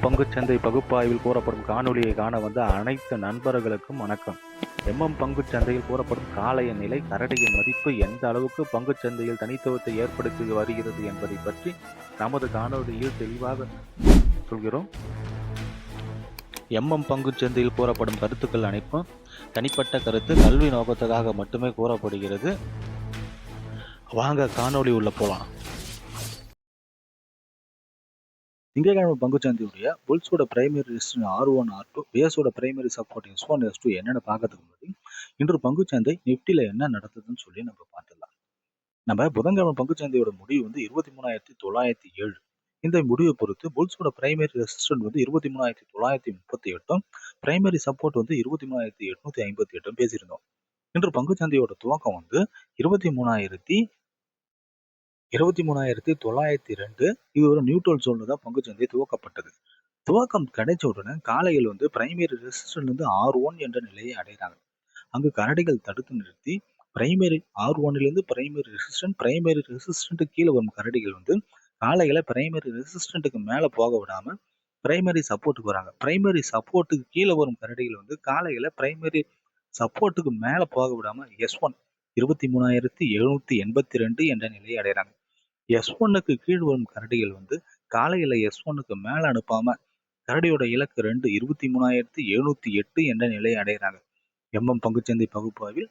பங்குச்சந்தை பகுப்பாய்வில் கூறப்படும் காணொளியை காண வந்த அனைத்து நண்பர்களுக்கும் வணக்கம். பங்குச்சந்தையில் கூறப்படும் காளைய நிலை, கரடியின் மதிப்பு எந்த அளவுக்கு பங்குச்சந்தையில் தனித்துவத்தை ஏற்படுத்தி வருகிறது என்பதை பற்றி நமது காணொளியில் தெளிவாக சொல்கிறோம். பங்குச்சந்தையில் கூறப்படும் கருத்துக்கள் அனைத்தும் தனிப்பட்ட கருத்து, கல்வி நோக்கத்துக்காக மட்டுமே கூறப்படுகிறது. வாங்க காணொளி உள்ள போலாம். திங்கட்கிழமை பங்குச்சந்தையுடைய புல்ஸோட பிரைமரி ரெசிஸ்டன்ஸ் R1 R2, பேஸோட பிரைமரி சப்போர்ட் S1 S2 என்னென்னு பார்க்கறதுக்கு முன்னாடி இன்று பங்குச்சந்தை நிப்டில என்ன நடந்ததுன்னு சொல்லி நம்ம பார்த்துடலாம். நம்ம புதன்கிழமை பங்குச்சந்தையோட முடிவு வந்து 23,907. இந்த முடிவை பொறுத்து புல்ஸோட பிரைமரி ரெசிஸ்டன்ஸ் வந்து 23,938, பிரைமரி சப்போர்ட் வந்து 23,858 பேசியிருந்தோம். இன்று பங்குச்சந்தையோட துவக்கம் வந்து 23,902. இது ஒரு நியூட்ரல் ஜோன்ல தான் பங்குச்சந்தை துவக்கப்பட்டது. துவக்கம் கிடைச்ச உடனே காலையில் வந்து பிரைமரி ரெசிஸ்டன்ஸ் வந்து R1 என்ற நிலையை அடைகிறாங்க. அங்கு கரடிகள் தடுத்து நிறுத்தி பிரைமரி R1லிருந்து பிரைமரி ரெசிஸ்டன்ட் கீழே வரும் கரடிகள் வந்து காலையில பிரைமரி ரெசிஸ்டன்ட்டுக்கு மேல போக விடாம பிரைமரி சப்போர்ட்டுக்கு வராங்க. பிரைமரி சப்போர்ட்டுக்கு கீழே வரும் கரடிகள் வந்து காலையில பிரைமரி சப்போர்ட்டுக்கு மேல போக விடாம S1 23,782 என்ற நிலையை அடைகிறாங்க. S1க்கு கீழ் வரும் கரடிகள் வந்து காலையில S1க்கு மேல அனுப்பாம கரடியோட இலக்கு 23,708 என்ற நிலையை அடைகிறாங்க. பங்குச்சந்தை பகுப்பாய்வில்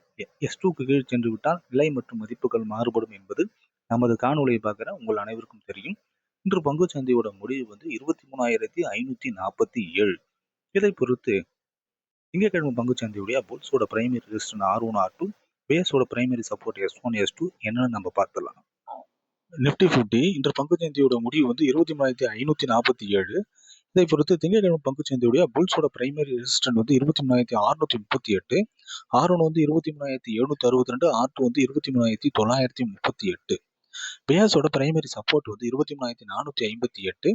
S2க்கு கீழ் சென்று விட்டால் விலை மற்றும் மதிப்புகள் மாறுபடும் என்பது நமது காணொலியை பார்க்கிற உங்கள் அனைவருக்கும் தெரியும். இன்று பங்குச்சந்தையோட முடிவு வந்து 23,547. இதை பொறுத்து திங்கட்கிழமை பங்குச்சந்தையுடைய புல்ஸோட பிரைமரி ரெசிஸ்டன்ஸ் R1 R2, பேஸோட பிரைமரி சப்போர்ட் S1 S2 என்னன்னு நம்ம பார்த்துடலாம். நிப்டி 50 இன்று பங்குச்சந்தையோட முடிவு வந்து 23,547. இதை பொறுத்து திங்கட்கிழமை பங்குச்சந்தையுடைய புல்ஸோட பிரைமரி ரெசிஸ்டன்ஸ் வந்து 23,638, R1 வந்து 23,762, R2 வந்து 23,938. பேஸோட பிரைமரி சப்போர்ட் வந்து 23,458,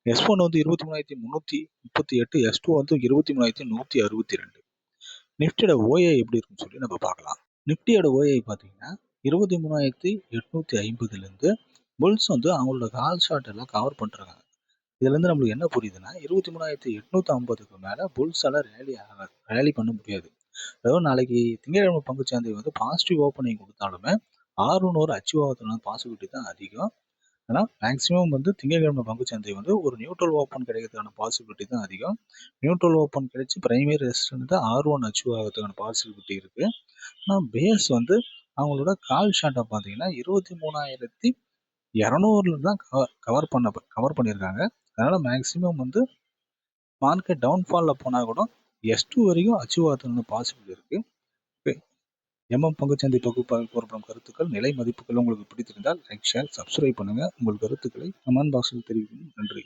S1 வந்து 23,338, S2 வந்து 23,162. நிப்டியோட ஓஏ எப்படி இருக்குன்னு சொல்லி நம்ம பார்க்கலாம். நிப்டியோட ஓஏ பார்த்தீங்கன்னா 23,850லேருந்து புல்ஸ் வந்து அவங்களோட கால் ஷாட் எல்லாம் கவர் பண்ணுறாங்க. இதுலேருந்து நம்மளுக்கு என்ன புரியுதுன்னா 23,850க்கு மேலே புல்ஸால் ரேலி பண்ண முடியாது. அதாவது நாளைக்கு திங்கட்கிழமை பங்குச்சந்தை வந்து பாசிட்டிவ் ஓப்பனிங் கொடுத்தாலுமே R1 ஒரு அச்சீவ் ஆகிறதுனால பாசிபிலிட்டி தான் அதிகம். ஆனால் மேக்ஸிமம் வந்து திங்கட்கிழமை பங்குச்சந்தை வந்து ஒரு நியூட்ரல் ஓப்பன் கிடைக்கிறதுக்கான பாசிபிலிட்டி தான் அதிகம். நியூட்ரல் ஓப்பன் கிடைச்சி பிரைமரி ரெசிஸ்டன்ஸ் தான் R1 அச்சீவ் ஆகிறதுக்கான பாசிபிலிட்டி இருக்குது. ஆனால் பேஸ் வந்து அவங்களோட கால் ஷாட்டை பார்த்தீங்கன்னா 23,200 தான் கவர் பண்ணியிருக்காங்க. அதனால மேக்ஸிமம் வந்து மார்க்கெட் டவுன்ஃபாலில் போனால் கூட S2 வரைக்கும் அச்சீவ் ஆகிறதுக்கான பாசிபிலிட்டி இருக்கு. பங்குச்சந்தை பகுப்பாய்வு கூறப்படும் கருத்துக்கள், நிலை மதிப்புகள் உங்களுக்கு பிடித்திருந்தால் லைக், ஷேர், சப்ஸ்கிரைப் பண்ணுங்க. உங்கள் கருத்துக்களை கமெண்ட் பாக்ஸில் தெரிவிக்கும். நன்றி.